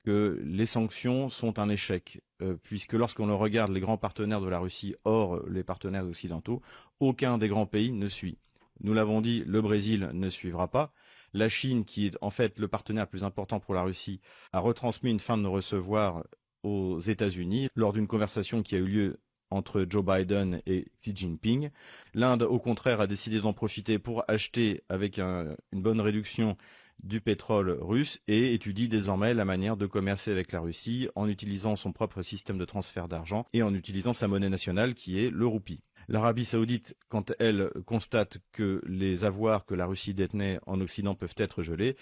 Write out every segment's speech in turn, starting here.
que les sanctions sont un échec, puisque lorsqu'on regarde les grands partenaires de la Russie, hors les partenaires occidentaux, aucun des grands pays ne suit. Nous l'avons dit, le Brésil ne suivra pas. La Chine, qui est en fait le partenaire le plus important pour la Russie, a retransmis une fin de non-recevoir aux États-Unis lors d'une conversation qui a eu lieu entre Joe Biden et Xi Jinping. L'Inde, au contraire, a décidé d'en profiter pour acheter avec une bonne réduction du pétrole russe et étudie désormais la manière de commercer avec la Russie en utilisant son propre système de transfert d'argent et en utilisant sa monnaie nationale qui est le roupie. L'Arabie saoudite, quand elle constate que les avoirs que la Russie détenait en Occident peuvent être gelés,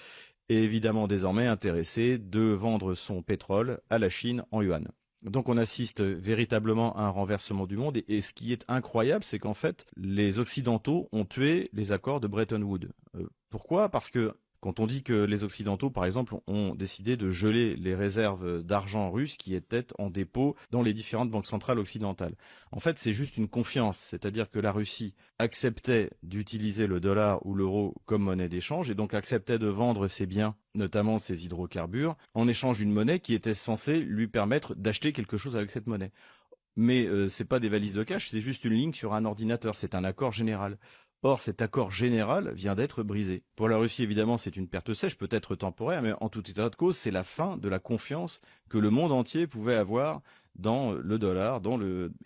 est évidemment désormais intéressée de vendre son pétrole à la Chine en yuan. Donc on assiste véritablement à un renversement du monde et ce qui est incroyable, c'est qu'en fait, les Occidentaux ont tué les accords de Bretton Woods. Pourquoi ? Parce que quand on dit que les Occidentaux, par exemple, ont décidé de geler les réserves d'argent russe qui étaient en dépôt dans les différentes banques centrales occidentales. En fait, c'est juste une confiance, c'est-à-dire que la Russie acceptait d'utiliser le dollar ou l'euro comme monnaie d'échange et donc acceptait de vendre ses biens, notamment ses hydrocarbures, en échange d'une monnaie qui était censée lui permettre d'acheter quelque chose avec cette monnaie. Mais c'est pas des valises de cash, c'est juste une ligne sur un ordinateur, c'est un accord général. Or, cet accord général vient d'être brisé. Pour la Russie, évidemment, c'est une perte sèche, peut-être temporaire, mais en tout état de cause, c'est la fin de la confiance que le monde entier pouvait avoir dans le dollar,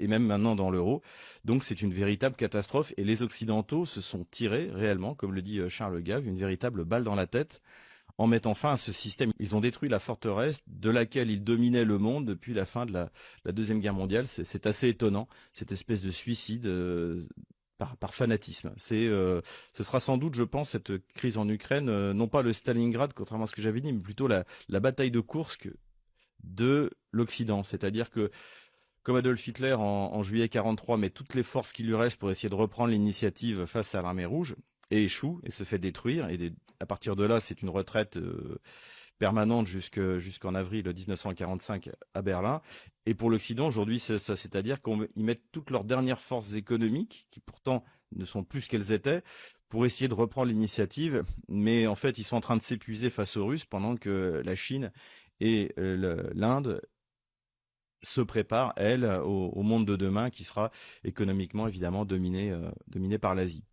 et même maintenant dans l'euro. Donc, c'est une véritable catastrophe. Et les Occidentaux se sont tirés réellement, comme le dit Charles Gave, une véritable balle dans la tête en mettant fin à ce système. Ils ont détruit la forteresse de laquelle ils dominaient le monde depuis la fin de la Deuxième Guerre mondiale. C'est assez étonnant, cette espèce de suicide par fanatisme. Ce sera sans doute, je pense, cette crise en Ukraine, non pas le Stalingrad, contrairement à ce que j'avais dit, mais plutôt la bataille de Koursk de l'Occident. C'est-à-dire que, comme Adolf Hitler en juillet 43 met toutes les forces qui lui restent pour essayer de reprendre l'initiative face à l'armée rouge, et échoue, et se fait détruire, et à partir de là, c'est une retraite permanente jusqu'en avril 1945 à Berlin. Et pour l'Occident, aujourd'hui, c'est ça, c'est-à-dire qu'ils mettent toutes leurs dernières forces économiques, qui pourtant ne sont plus ce qu'elles étaient, pour essayer de reprendre l'initiative. Mais en fait, ils sont en train de s'épuiser face aux Russes, pendant que la Chine et l'Inde se préparent, elles, au monde de demain, qui sera économiquement, évidemment, dominé par l'Asie.